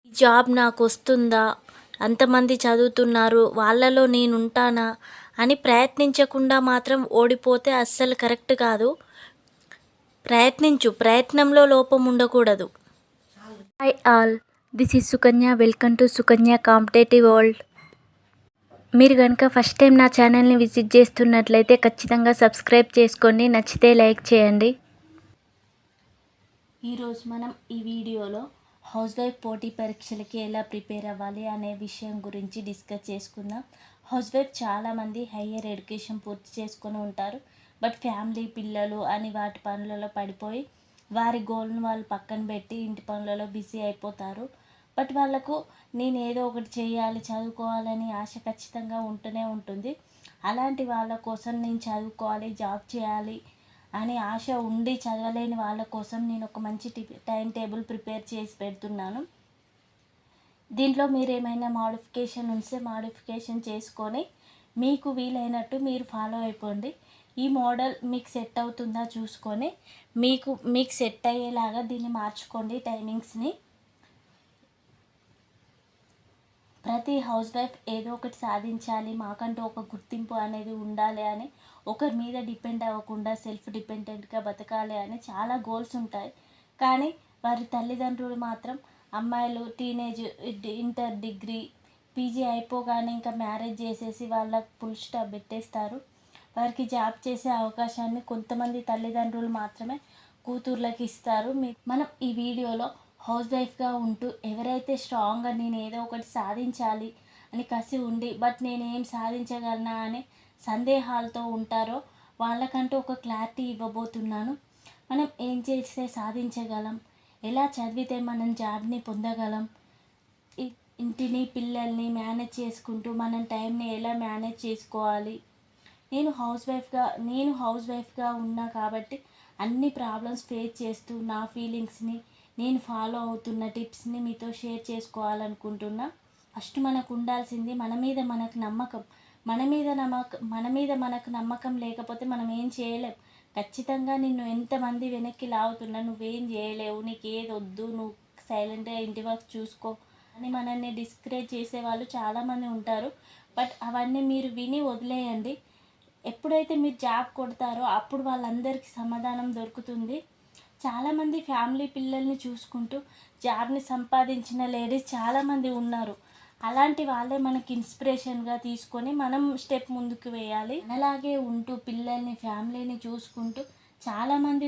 ఈ జాబ్ నాకొస్తుందా? అంతమంది చదువుతున్నారు. వాళ్ళలో నేనుంటానా? అని ప్రయత్నించకుండా మాత్రం ఓడిపోతే అస్సలు కరెక్ట్ కాదు. ప్రయత్నించు. ప్రయత్నంలో లోపం ఉండకూడదు. Hi all. This is Sukanya. Welcome to Sukanya competitive world. మీరు కనుక ఫస్ట్ టైం నా ఛానల్ని విజిట్ చేస్తున్నట్లయితే ఖచ్చితంగా సబ్స్క్రైబ్ చేసుకోండి. నచ్చితే లైక్ చేయండి. ఈరోజు మనం ఈ వీడియోలో హౌస్ వైఫ్ పోటీ పరీక్షలకి ఎలా ప్రిపేర్ అవ్వాలి అనే విషయం గురించి డిస్కస్ చేసుకుందాం. హౌస్ వైఫ్ చాలామంది హయ్యర్ ఎడ్యుకేషన్ పూర్తి చేసుకొని ఉంటారు. బట్ ఫ్యామిలీ, పిల్లలు అని వాటి పనులలో పడిపోయి వారి గోల్ను వాళ్ళు పక్కన పెట్టి ఇంటి పనులలో బిజీ అయిపోతారు. బట్ వాళ్ళకు నేను ఏదో ఒకటి చేయాలి, చదువుకోవాలని ఆశ ఖచ్చితంగా ఉంటూనే ఉంటుంది. అలాంటి వాళ్ళ కోసం నేను చదువుకోవాలి, జాబ్ చేయాలి అని ఆశ ఉండి చదవలేని వాళ్ళ కోసం నేను ఒక మంచి టైం టేబుల్ ప్రిపేర్ చేసి పెడుతున్నాను. దీంట్లో మీరు ఏమైనా మాడిఫికేషన్ ఉంటే మాడిఫికేషన్ చేసుకొని మీకు వీలైనట్టు మీరు ఫాలో అయిపోండి. ఈ మోడల్ మీకు సెట్ అవుతుందా చూసుకొని మీకు సెట్ అయ్యేలాగా దీన్ని మార్చుకోండి టైమింగ్స్ని. ప్రతి హౌస్ వైఫ్ ఏదో ఒకటి సాధించాలి, మాకంటూ ఒక గుర్తింపు అనేది ఉండాలి అని, ఒకరి మీద డిపెండ్ అవ్వకుండా సెల్ఫ్ డిపెండెంట్గా బతకాలి అని చాలా గోల్స్ ఉంటాయి. కానీ వారి తల్లిదండ్రులు మాత్రం అమ్మాయిలు టీనేజ్, ఇంటర్, డిగ్రీ, పీజీ అయిపోగానే ఇంకా మ్యారేజ్ చేసేసి వాళ్ళకి ఫుల్ స్టాప్ పెట్టేస్తారు. వారికి జాబ్ చేసే అవకాశాన్ని కొంతమంది తల్లిదండ్రులు మాత్రమే కూతుర్లకి ఇస్తారు. మనం ఈ వీడియోలో హౌస్ వైఫ్గా ఉంటూ ఎవరైతే స్ట్రాంగ్గా నేను ఏదో ఒకటి సాధించాలి అని కసి ఉండి బట్ నేను ఏం సాధించగలనా అనే సందేహాలతో ఉంటారో వాళ్ళకంటూ ఒక క్లారిటీ ఇవ్వబోతున్నాను. మనం ఏం చేస్తే సాధించగలం, ఎలా చదివితే మనం జాబ్ని పొందగలం, ఇంటిని పిల్లల్ని మేనేజ్ చేసుకుంటూ మనం టైంని ఎలా మేనేజ్ చేసుకోవాలి. నేను హౌస్ వైఫ్గా ఉన్నా కాబట్టి అన్ని ప్రాబ్లమ్స్ ఫేస్ చేస్తూ నా ఫీలింగ్స్ని, నేను ఫాలో అవుతున్న టిప్స్ని మీతో షేర్ చేసుకోవాలనుకుంటున్నా. ఫస్ట్ మనకు ఉండాల్సింది మన మీద మనకు నమ్మకం. మన మీద మనకు నమ్మకం లేకపోతే మనం ఏం చేయలేం. ఖచ్చితంగా నిన్ను ఎంతమంది వెనక్కి లాగుతున్నా నువ్వేం చేయలేవు, నీకు ఏది వద్దు, నువ్వు సైలెంట్గా ఇంటి వర్క్ చూసుకో అని మనల్ని డిస్కరేజ్ చేసేవాళ్ళు చాలామంది ఉంటారు. బట్ అవన్నీ మీరు విని వదిలేయండి. ఎప్పుడైతే మీరు జాబ్ కొడతారో అప్పుడు వాళ్ళందరికీ సమాధానం దొరుకుతుంది. చాలామంది ఫ్యామిలీ, పిల్లల్ని చూసుకుంటూ జాబ్ని సంపాదించిన లేడీస్ చాలామంది ఉన్నారు. అలాంటి వాళ్ళే మనకి ఇన్స్పిరేషన్గా తీసుకొని మనం స్టెప్ ముందుకు వేయాలి. అలాగే ఉంటూ పిల్లల్ని, ఫ్యామిలీని చూసుకుంటూ చాలామంది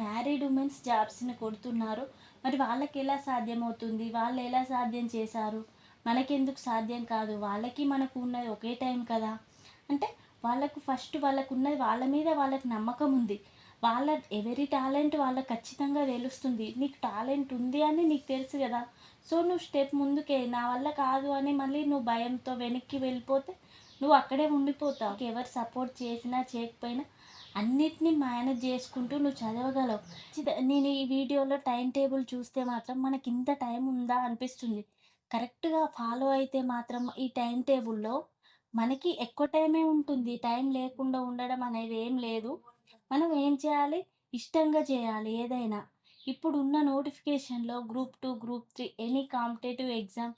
మ్యారీడ్ ఉమెన్స్ జాబ్స్ని కొడుతున్నారు. మరి వాళ్ళకి ఎలా సాధ్యమవుతుంది, వాళ్ళు ఎలా సాధ్యం చేశారు, మనకెందుకు సాధ్యం కాదు, వాళ్ళకి మనకు ఉన్నది ఒకే టైం కదా అంటే వాళ్ళకు ఉన్నది వాళ్ళ మీద వాళ్ళకి నమ్మకం ఉంది. ఎవరి టాలెంట్ వాళ్ళకి ఖచ్చితంగా తెలుస్తుంది. నీకు టాలెంట్ ఉంది అని నీకు తెలుసు కదా. సో నువ్వు స్టెప్ ముందుకే, నా వల్ల కాదు అని మళ్ళీ నువ్వు భయంతో వెనక్కి వెళ్ళిపోతే నువ్వు అక్కడే ఉండిపోతావు. ఎవరు సపోర్ట్ చేసినా చేయకపోయినా అన్నిటినీ మేనేజ్ చేసుకుంటూ నువ్వు చదవగలవు. నేను ఈ వీడియోలో టైం టేబుల్ చూస్తే మాత్రం మనకి ఇంత టైం ఉందా అనిపిస్తుంది. కరెక్ట్గా ఫాలో అయితే మాత్రం ఈ టైం టేబుల్లో మనకి ఎక్కువ టైమే ఉంటుంది. టైం లేకుండా ఉండడం అనేది ఏం లేదు. మనం ఏం చేయాలి, ఇష్టంగా చేయాలి ఏదైనా. ఇప్పుడున్న నోటిఫికేషన్లో group 2, group 3 any competitive exam,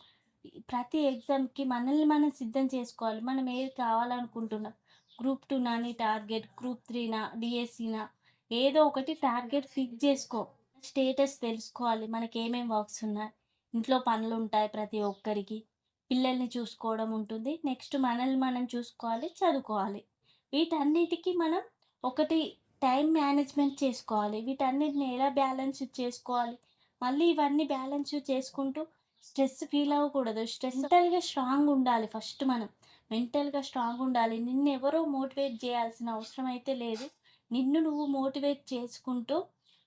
ప్రతి ఎగ్జామ్కి మనల్ని మనం సిద్ధం చేసుకోవాలి. మనం ఏది కావాలనుకుంటున్నాం, గ్రూప్ 2 నాని టార్గెట్, గ్రూప్ 3నా, డిఎస్సినా, ఏదో ఒకటి టార్గెట్ ఫిక్స్ చేసుకో. స్టేటస్ తెలుసుకోవాలి, మనకి ఏమేమి వర్క్స్ ఉన్నాయి. ఇంట్లో పనులు ఉంటాయి ప్రతి ఒక్కరికి, పిల్లల్ని చూసుకోవడం ఉంటుంది, నెక్స్ట్ మనల్ని మనం చూసుకోవాలి, చదువుకోవాలి. వీటన్నిటికీ మనం ఒకటి టైం మేనేజ్మెంట్ చేసుకోవాలి. వీటన్నిటిని ఎలా బ్యాలెన్స్ చేసుకోవాలి, మళ్ళీ ఇవన్నీ బ్యాలెన్స్ చేసుకుంటూ స్ట్రెస్ ఫీల్ అవ్వకూడదు. మెంటల్గా స్ట్రాంగ్ ఉండాలి. ఫస్ట్ మనం మెంటల్గా స్ట్రాంగ్ ఉండాలి. నిన్ను ఎవరో మోటివేట్ చేయాల్సిన అవసరం అయితే లేదు. నిన్ను నువ్వు మోటివేట్ చేసుకుంటూ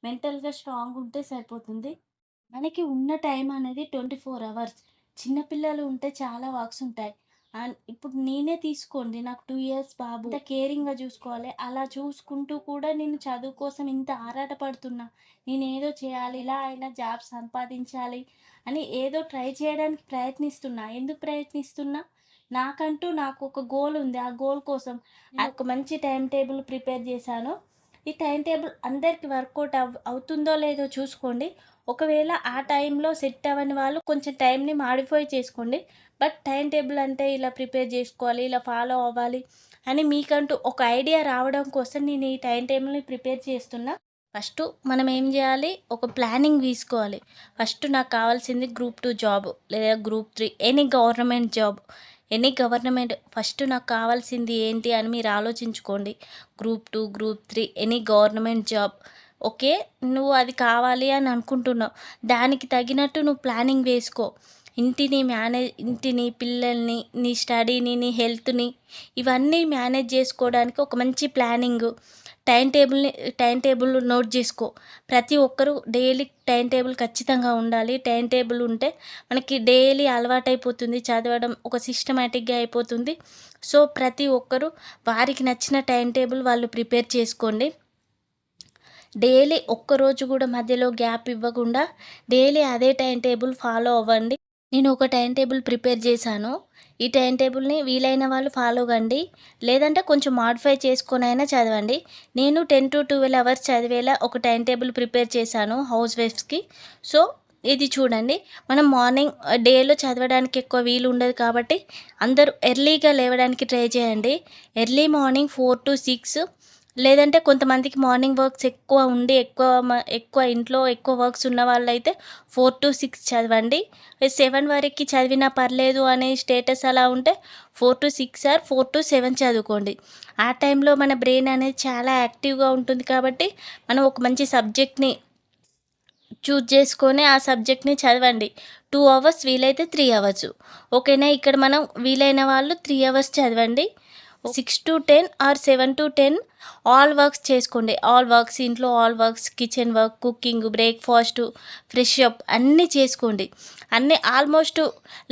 మెంటల్గా స్ట్రాంగ్ ఉంటే సరిపోతుంది. మనకి ఉన్న టైం అనేది 24 అవర్స్. చిన్నపిల్లలు ఉంటే చాలా వర్క్స్ ఉంటాయి. అండ్ ఇప్పుడు నేనే తీసుకోండి, నాకు 2 ఇయర్స్ బాబు. ఇంత కేరింగ్‌గా చూసుకోవాలి. అలా చూసుకుంటూ కూడా నేను చదువు కోసం ఇంత ఆరాటపడుతున్నా. నేనేదో చేయాలి, ఇలా అయినా జాబ్ సంపాదించాలి అని ఏదో ట్రై చేయడానికి ప్రయత్నిస్తున్నా. ఎందుకు ప్రయత్నిస్తున్నా? నాకు ఒక గోల్ ఉంది. ఆ గోల్ కోసం ఒక మంచి టైమ్ టేబుల్ ప్రిపేర్ చేశాను. ఈ టైం టేబుల్ అందరికి వర్కౌట్ అవుతుందో లేదో చూసుకోండి. ఒకవేళ ఆ టైంలో సెట్ అవ్వని వాళ్ళు కొంచెం టైంని మాడిఫై చేసుకోండి. బట్ టైం టేబుల్ అంటే ఇలా ప్రిపేర్ చేసుకోవాలి, ఇలా ఫాలో అవ్వాలి అని మీకంటూ ఒక ఐడియా రావడం కోసం నేను ఈ టైం టేబుల్ని ప్రిపేర్ చేస్తున్నా. ఫస్ట్ మనం ఏం చేయాలి, ఒక ప్లానింగ్ తీసుకోవాలి. ఫస్ట్ నాకు కావాల్సింది గ్రూప్ 2 జాబ్ లేదా group 3 any government job. First నాకు కావాల్సింది ఏంటి అని మీరు ఆలోచించుకోండి. Group 2, group 3 any government job. Okay, నువ్వు అది కావాలి అని అనుకుంటున్నావు. దానికి తగినట్టు నువ్వు ప్లానింగ్ వేసుకో. ఇంటిని, పిల్లల్ని, నీ స్టడీని, నీ హెల్త్‌ని ఇవన్నీ మేనేజ్ చేసుకోవడానికి ఒక మంచి ప్లానింగు, టైం టేబుల్ నోట్ చేసుకో. ప్రతి ఒక్కరూ డైలీ టైం టేబుల్ ఖచ్చితంగా ఉండాలి. టైం టేబుల్ ఉంటే మనకి డైలీ అలవాటైపోతుంది, చదవడం ఒక సిస్టమాటిక్‌గా అయిపోతుంది. సో, ప్రతి ఒక్కరూ వారికి నచ్చిన టైం టేబుల్ వాళ్ళు ప్రిపేర్ చేసుకోండి. డైలీ ఒక్కరోజు కూడా మధ్యలో గ్యాప్ ఇవ్వకుండా డైలీ అదే టైం టేబుల్ ఫాలో అవ్వండి. నేను ఒక టైం టేబుల్ ప్రిపేర్ చేశాను. ఈ టైం టేబుల్ని వీలైన వాళ్ళు ఫాలో కండి, లేదంటే కొంచెం మాడిఫై చేసుకొనైనా చదవండి. నేను 10-12 అవర్స్ చదివేలా ఒక టైం టేబుల్ ప్రిపేర్ చేశాను హౌస్ వైఫ్స్కి. సో, ఇది చూడండి. మనం మార్నింగ్ డేలో చదవడానికి ఎక్కువ వీలు ఉండదు కాబట్టి అందరూ ఎర్లీగా లేవడానికి ట్రై చేయండి. ఎర్లీ మార్నింగ్ 4-6, లేదంటే కొంతమందికి మార్నింగ్ వర్క్స్ ఎక్కువ ఉండి ఎక్కువ ఇంట్లో ఎక్కువ వర్క్స్ ఉన్న వాళ్ళైతే 4-6 చదవండి. 7 వరకు చదివినా పర్లేదు అనే స్టేటస్ అలా ఉంటే 4-6 ఆర్ 4-7 చదువుకోండి. ఆ టైంలో మన బ్రెయిన్ అనేది చాలా యాక్టివ్గా ఉంటుంది కాబట్టి మనం ఒక మంచి సబ్జెక్ట్ని చూజ్ చేసుకొని ఆ సబ్జెక్ట్ని చదవండి. 2 అవర్స్ వీలైతే 3 అవర్స్. ఓకేనా, ఇక్కడ మనం వీలైన వాళ్ళు 3 అవర్స్ చదవండి. 6-10 ఆర్ 7-10 ఆల్ వర్క్స్ చేసుకోండి. ఇంట్లో all works, kitchen work, cooking, breakfast, fresh up అన్నీ చేసుకోండి. అన్నీ ఆల్మోస్ట్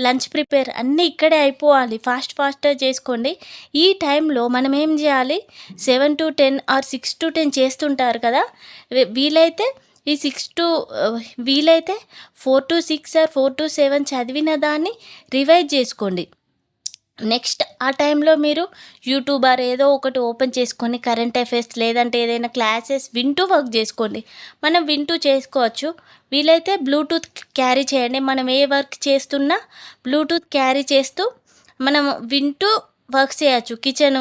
లంచ్ ప్రిపేర్ అన్నీ ఇక్కడే అయిపోవాలి. ఫాస్ట్గా చేసుకోండి. ఈ టైంలో మనం ఏం చేయాలి, 7-10 ఆర్ 6-10 చేస్తుంటారు కదా, వీలైతే ఈ 4-6 ఆర్ 4-7 చదివిన దాన్ని రివైజ్ చేసుకోండి. నెక్స్ట్ ఆ టైంలో మీరు యూట్యూబ్ ఆర్ ఏదో ఒకటి ఓపెన్ చేసుకొని కరెంట్ అఫైర్స్ లేదంటే ఏదైనా క్లాసెస్ వింటూ వర్క్ చేసుకోండి. మనం వింటూ చేసుకోవచ్చు. వీలైతే బ్లూటూత్ క్యారీ చేయండి. మనం ఏ వర్క్ చేస్తున్నా బ్లూటూత్ క్యారీ చేస్తూ మనం వింటూ వర్క్ చేయొచ్చు.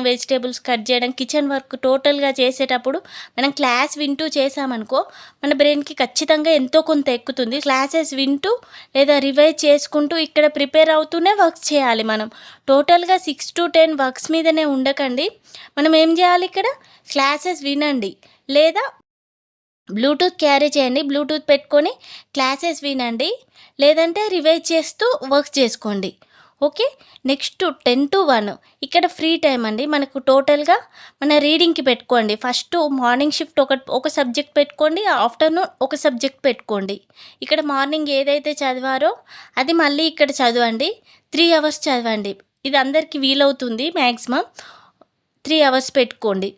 వెజిటేబుల్స్ కట్ చేయడం, కిచెన్ వర్క్ టోటల్గా చేసేటప్పుడు మనం క్లాస్ వింటూ చేసామనుకో మన బ్రెయిన్కి ఖచ్చితంగా ఎంతో కొంత ఎక్కుతుంది. క్లాసెస్ వింటూ లేదా రివైజ్ చేసుకుంటూ ఇక్కడ ప్రిపేర్ అవుతూనే వర్క్స్ చేయాలి. మనం టోటల్గా 6-10 వర్క్స్ మీదనే ఉండకండి. మనం ఏం చేయాలి, ఇక్కడ క్లాసెస్ వినండి లేదా బ్లూటూత్ క్యారీ చేయండి. బ్లూటూత్ పెట్టుకొని క్లాసెస్ వినండి, లేదంటే రివైజ్ చేస్తూ వర్క్ చేసుకోండి. ఓకే, నెక్స్ట్ 10-1 ఇక్కడ ఫ్రీ టైం అండి. మనకు టోటల్గా మన రీడింగ్కి పెట్టుకోండి. ఫస్ట్ మార్నింగ్ షిఫ్ట్ ఒక సబ్జెక్ట్ పెట్టుకోండి, ఆఫ్టర్నూన్ ఒక సబ్జెక్ట్ పెట్టుకోండి. ఇక్కడ మార్నింగ్ ఏదైతే చదివారో అది మళ్ళీ ఇక్కడ చదవండి. 3 అవర్స్ చదవండి. ఇది అందరికీ వీలవుతుంది. మ్యాక్సిమం 3 అవర్స్ పెట్టుకోండి.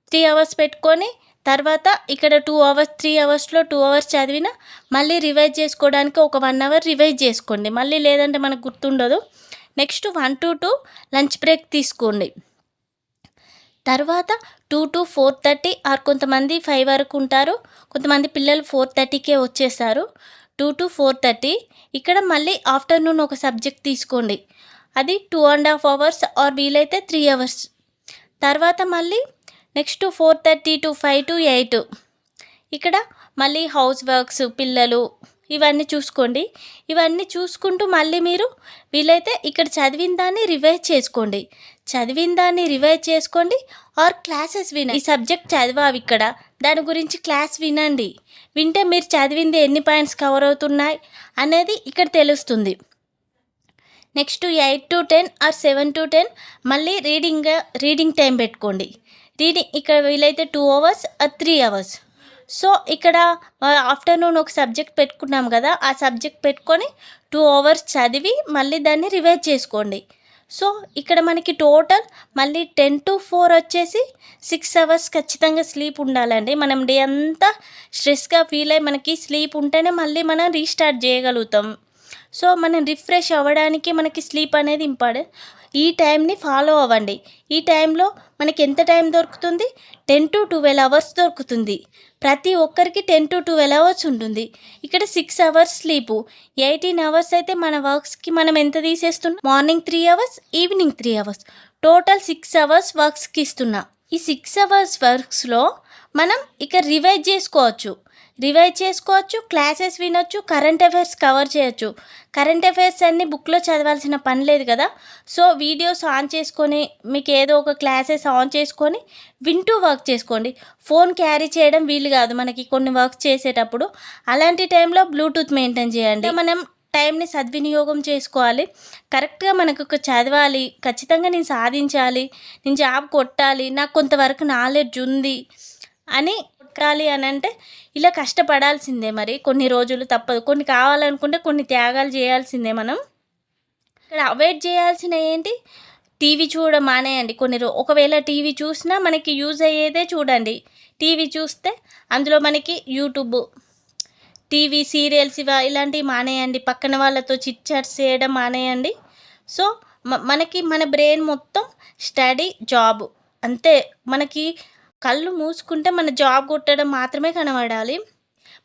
3 అవర్స్ పెట్టుకొని తర్వాత ఇక్కడ 2 అవర్స్, 3 అవర్స్లో 2 అవర్స్ చదివిన మళ్ళీ రివైజ్ చేసుకోవడానికి ఒక 1 అవర్ రివైజ్ చేసుకోండి. మళ్ళీ లేదంటే మనకు గుర్తుండదు. నెక్స్ట్ 1-2 లంచ్ బ్రేక్ తీసుకోండి. తర్వాత 2-4:30 ఆర్ కొంతమంది 5 వరకు ఉంటారు, కొంతమంది పిల్లలు 4:30కే వచ్చేస్తారు. 2-4:30 ఇక్కడ మళ్ళీ ఆఫ్టర్నూన్ ఒక సబ్జెక్ట్ తీసుకోండి. అది 2.5 అవర్స్ ఆర్ వీలైతే 3 అవర్స్. తర్వాత మళ్ళీ నెక్స్ట్ 4:30-5-8 ఇక్కడ మళ్ళీ హౌస్ వర్క్స్, పిల్లలు ఇవన్నీ చూసుకోండి. ఇవన్నీ చూసుకుంటూ మళ్ళీ మీరు వీలైతే ఇక్కడ చదివిన దాన్ని రివైజ్ చేసుకోండి ఆర్ క్లాసెస్ వినండి. ఈ సబ్జెక్ట్ చదివావి ఇక్కడ, దాని గురించి క్లాస్ వినండి. వింటే మీరు చదివింది ఎన్ని పాయింట్స్ కవర్ అవుతున్నాయి అనేది ఇక్కడ తెలుస్తుంది. నెక్స్ట్ 8-10 ఆర్ 7-10 మళ్ళీ రీడింగ్ టైం పెట్టుకోండి. ఇక్కడ వీలైతే 2 అవర్స్ ఆర్ 3 అవర్స్. సో, ఇక్కడ ఆఫ్టర్నూన్ ఒక సబ్జెక్ట్ పెట్టుకున్నాం కదా, ఆ సబ్జెక్ట్ పెట్టుకొని 2 అవర్స్ చదివి మళ్ళీ దాన్ని రివైజ్ చేసుకోండి. సో, ఇక్కడ మనకి టోటల్ మళ్ళీ 10-4 వచ్చేసి 6 అవర్స్ ఖచ్చితంగా స్లీప్ ఉండాలండి. మనం డే అంతా స్ట్రెస్గా ఫీల్ అయ్యి మనకి స్లీప్ ఉంటేనే మళ్ళీ మనం రీస్టార్ట్ చేయగలుగుతాం. సో, మనం రిఫ్రెష్ అవ్వడానికి మనకి స్లీప్ అనేది ఇంపార్టెంట్. ఈ టైంని ఫాలో అవ్వండి. ఈ టైంలో మనకి ఎంత టైం దొరుకుతుంది? 10-12 అవర్స్ దొరుకుతుంది. ప్రతి ఒక్కరికి 10-12 అవర్స్ ఉంటుంది. ఇక్కడ 6 అవర్స్ స్లీపు, 18 అవర్స్ అయితే మన వర్క్స్కి మనం ఎంత తీసేస్తున్నాం? Morning 3 hours, evening 3 hours, total 6 hours వర్క్స్కి ఇస్తున్నా. ఈ 6 అవర్స్ వర్క్స్లో మనం ఇక రివైజ్ చేసుకోవచ్చు, క్లాసెస్ వినొచ్చు, కరెంట్ అఫైర్స్ కవర్ చేయొచ్చు. కరెంట్ అఫైర్స్ అన్నీ బుక్లో చదవాల్సిన పని లేదు కదా. సో వీడియోస్ ఆన్ చేసుకొని మీకు ఏదో ఒక క్లాసెస్ ఆన్ చేసుకొని వింటూ వర్క్ చేసుకోండి. ఫోన్ క్యారీ చేయడం వీలు కాదు మనకి కొన్ని వర్క్ చేసేటప్పుడు. అలాంటి టైంలో బ్లూటూత్ మెయింటైన్ చేయండి. మనం టైంని సద్వినియోగం చేసుకోవాలి. కరెక్ట్గా మనకు ఒక చదవాలి, ఖచ్చితంగా నేను సాధించాలి, నేను జాబ్ కొట్టాలి, నాకు కొంతవరకు నాలెడ్జ్ ఉంది అని కొట్టాలి అని అంటే ఇలా కష్టపడాల్సిందే. మరి కొన్ని రోజులు తప్పదు. కొన్ని కావాలనుకుంటే కొన్ని త్యాగాలు చేయాల్సిందే. మనం ఇక్కడ అవాయిడ్ చేయాల్సిన ఏంటి? టీవీ చూడడం మానేయండి. ఒకవేళ టీవీ చూసినా మనకి యూజ్ అయ్యేదే చూడండి. టీవీ చూస్తే అందులో మనకి యూట్యూబ్, టీవీ సీరియల్స్ ఇలాంటివి మానేయండి. పక్కన వాళ్ళతో చిట్ చాట్స్ చేయడం మానేయండి. సో మనకి మన బ్రెయిన్ మొత్తం స్టడీ, జాబ్ అంతే. మనకి కళ్ళు మూసుకుంటే మన జాబ్ కొట్టడం మాత్రమే కనబడాలి.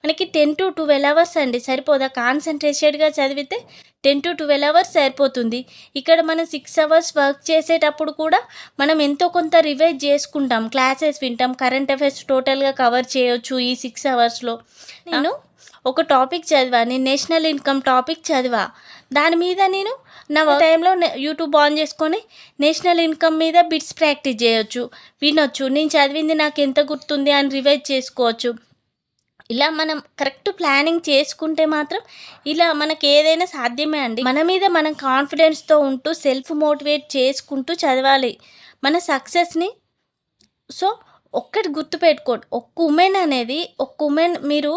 మనకి 10-12 అవర్స్ అండి, సరిపోదా? కాన్సన్ట్రేటెడ్గా చదివితే 10-12 అవర్స్ సరిపోతుంది. ఇక్కడ మనం 6 అవర్స్ వర్క్ చేసేటప్పుడు కూడా మనం ఎంతో కొంత రివైజ్ చేసుకుంటాం, క్లాసెస్ వింటాం, కరెంట్ అఫైర్స్ టోటల్గా కవర్ చేయొచ్చు ఈ 6 అవర్స్లో. నేను ఒక టాపిక్ చదివా, నేను నేషనల్ ఇన్కమ్ టాపిక్ చదివా. దాని మీద నేను నా టైంలో యూట్యూబ్ ఆన్ చేసుకొని నేషనల్ ఇన్కమ్ మీద బిట్స్ ప్రాక్టీస్ చేయొచ్చు, వినొచ్చు. నేను చదివింది నాకు ఎంత గుర్తుంది అని రివైజ్ చేసుకోవచ్చు. ఇలా మనం కరెక్ట్ ప్లానింగ్ చేసుకుంటే మాత్రం ఇలా మనకి ఏదైనా సాధ్యమే అండి. మన మీద మనం కాన్ఫిడెన్స్తో ఉంటూ సెల్ఫ్ మోటివేట్ చేసుకుంటూ చదవాలి మన సక్సెస్ని. సో ఒక్కటి గుర్తుపెట్టుకోండి, ఒక ఉమెన్ మీరు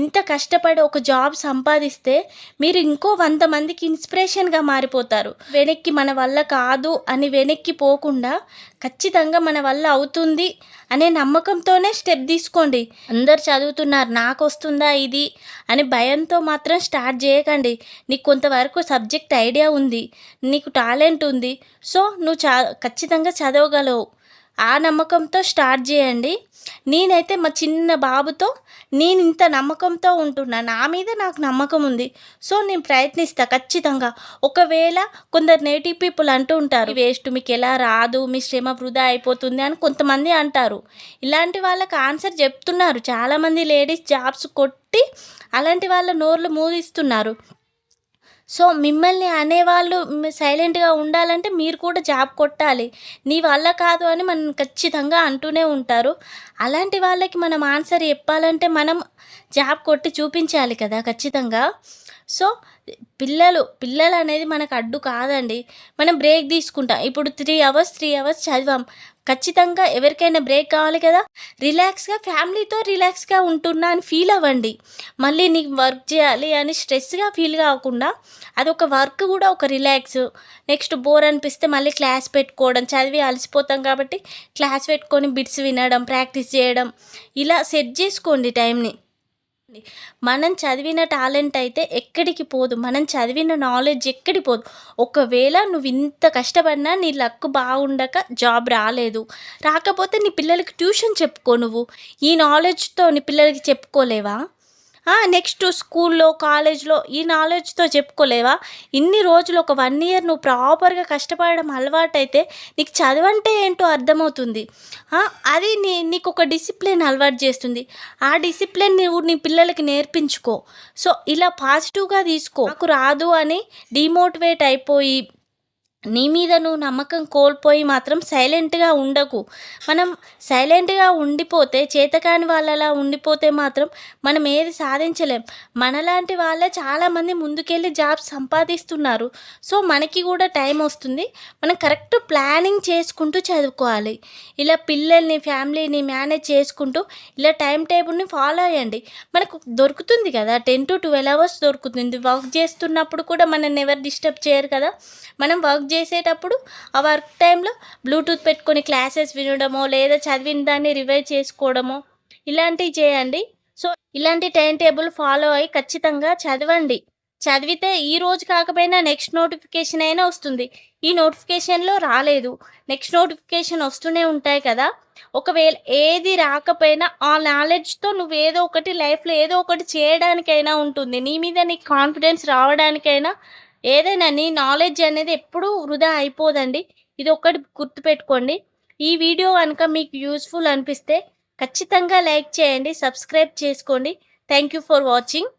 ఇంత కష్టపడి ఒక జాబ్ సంపాదిస్తే మీరు ఇంకో 100 మందికి ఇన్స్పిరేషన్గా మారిపోతారు. వెనక్కి మన వల్ల కాదు అని వెనక్కి పోకుండా ఖచ్చితంగా మన వల్ల అవుతుంది అనే నమ్మకంతోనే స్టెప్ తీసుకోండి. అందరు చదువుతున్నారు, నాకు వస్తుందా ఇది అని భయంతో మాత్రం స్టార్ట్ చేయకండి. నీకు కొంతవరకు సబ్జెక్ట్ ఐడియా ఉంది, నీకు టాలెంట్ ఉంది, సో నువ్వు ఖచ్చితంగా చదవగలవు. ఆ నమ్మకంతో స్టార్ట్ చేయండి. నేనైతే మా చిన్న బాబుతో నేను ఇంత నమ్మకంతో ఉంటున్నా, నా మీద నాకు నమ్మకం ఉంది. సో నేను ప్రయత్నిస్తా ఖచ్చితంగా. ఒకవేళ కొందరు నెగిటివ్ పీపుల్ అంటూ ఉంటారు, వేస్ట్, మీకు ఎలా రాదు, మీ శ్రమ వృధా అయిపోతుంది అని కొంతమంది అంటారు. ఇలాంటి వాళ్ళకి ఆన్సర్ చెప్తున్నారు చాలామంది లేడీస్, జాబ్స్ కొట్టి అలాంటి వాళ్ళ నోర్లు మూదిస్తున్నారు. సో మిమ్మల్ని అనేవాళ్ళు సైలెంట్గా ఉండాలంటే మీరు కూడా జాబ్ కొట్టాలి. నీ వల్ల కాదు అని మనం ఖచ్చితంగా అంటూనే ఉంటారు. అలాంటి వాళ్ళకి మనం ఆన్సర్ చెప్పాలంటే మనం జాబ్ కొట్టి చూపించాలి కదా ఖచ్చితంగా. సో పిల్లలు అనేది మనకు అడ్డు కాదండి. మనం బ్రేక్ తీసుకుంటాం. ఇప్పుడు 3 అవర్స్ చదివాం, ఖచ్చితంగా ఎవరికైనా బ్రేక్ కావాలి కదా. ఫ్యామిలీతో రిలాక్స్గా ఉంటున్నా అని ఫీల్ అవ్వండి. మళ్ళీ నీకు వర్క్ చేయాలి అని స్ట్రెస్గా ఫీల్ కాకుండా అదొక వర్క్ కూడా ఒక రిలాక్స్. నెక్స్ట్ బోర్ అనిపిస్తే మళ్ళీ క్లాస్ పెట్టుకోవడం, చదివి అలసిపోతాం కాబట్టి క్లాస్ పెట్టుకొని బిట్స్ వినడం, ప్రాక్టీస్ చేయడం, ఇలా సెట్ చేసుకోండి టైంని. మనం చదివిన టాలెంట్ అయితే ఎక్కడికి పోదు, మనం చదివిన నాలెడ్జ్ ఎక్కడికి పోదు. ఒకవేళ నువ్వు ఇంత కష్టపడినా నీ లక్ బాగుండక జాబ్ రాకపోతే నీ పిల్లలకి ట్యూషన్ చెప్పుకో. నువ్వు ఈ నాలెడ్జ్తో నీ పిల్లలకి చెప్పుకోలేవా? నెక్స్ట్ స్కూల్లో, కాలేజ్లో ఈ నాలెడ్జ్తో చెప్పుకోలేవా? ఇన్ని రోజులు ఒక 1 ఇయర్ నువ్వు ప్రాపర్గా కష్టపడడం అలవాటైతే నీకు చదవంటే ఏంటో అర్థమవుతుంది. అది నీకు ఒక డిసిప్లిన్ అలవాటు చేస్తుంది. ఆ డిసిప్లిన్ నువ్వు నీ పిల్లలకి నేర్పించుకో. సో ఇలా పాజిటివ్గా తీసుకో. నాకు రాదు అని డిమోటివేట్ అయిపోయి నీ మీద నువ్వు నమ్మకం కోల్పోయి మాత్రం సైలెంట్గా ఉండకు. మనం సైలెంట్గా ఉండిపోతే, చేతకాని వాళ్ళలా ఉండిపోతే మాత్రం మనం ఏది సాధించలేం. మనలాంటి వాళ్ళే చాలామంది ముందుకెళ్ళి జాబ్ సంపాదిస్తున్నారు. సో మనకి కూడా టైం వస్తుంది. మనం కరెక్ట్ ప్లానింగ్ చేసుకుంటూ చదువుకోవాలి. ఇలా పిల్లల్ని, ఫ్యామిలీని మేనేజ్ చేసుకుంటూ ఇలా టైం టేబుల్ని ఫాలో అయ్యండి. మనకు దొరుకుతుంది కదా, 10-12 అవర్స్ దొరుకుతుంది. వర్క్ చేస్తున్నప్పుడు కూడా మనల్ని ఎవరు డిస్టర్బ్ చేయరు కదా. మనం వర్క్ చేసేటప్పుడు ఆ వర్క్ టైంలో బ్లూటూత్ పెట్టుకొని క్లాసెస్ వినడమో, లేదా చదివిన దాన్ని రివైజ్ చేసుకోవడమో ఇలాంటివి చేయండి. సో ఇలాంటి టైం టేబుల్ ఫాలో అయ్యి ఖచ్చితంగా చదవండి. చదివితే ఈరోజు కాకపోయినా నెక్స్ట్ నోటిఫికేషన్ అయినా వస్తుంది. ఈ నోటిఫికేషన్‌లో రాలేదు. నెక్స్ట్ నోటిఫికేషన్ వస్తూనే ఉంటాయి కదా! ఒకవేళ ఏది రాకపోయినా ఆ నాలెడ్జ్‌తో నువ్వేదో ఒకటి లైఫ్‌లో ఏదో ఒకటి చేయడానికైనా ఉంటుంది. నీ మీద నీకు కాన్ఫిడెన్స్ రావడానికైనా ఏదైనా నీ నాలెడ్జ్ అనేది ఎప్పుడూ వృధా అయిపోదండి. ఇదొక్కటి గుర్తుపెట్టుకోండి. ఈ వీడియో గనుక మీకు యూజ్‌ఫుల్ అనిపిస్తే ఖచ్చితంగా లైక్ చేయండి. సబ్స్క్రైబ్ చేసుకోండి. Thank you for watching.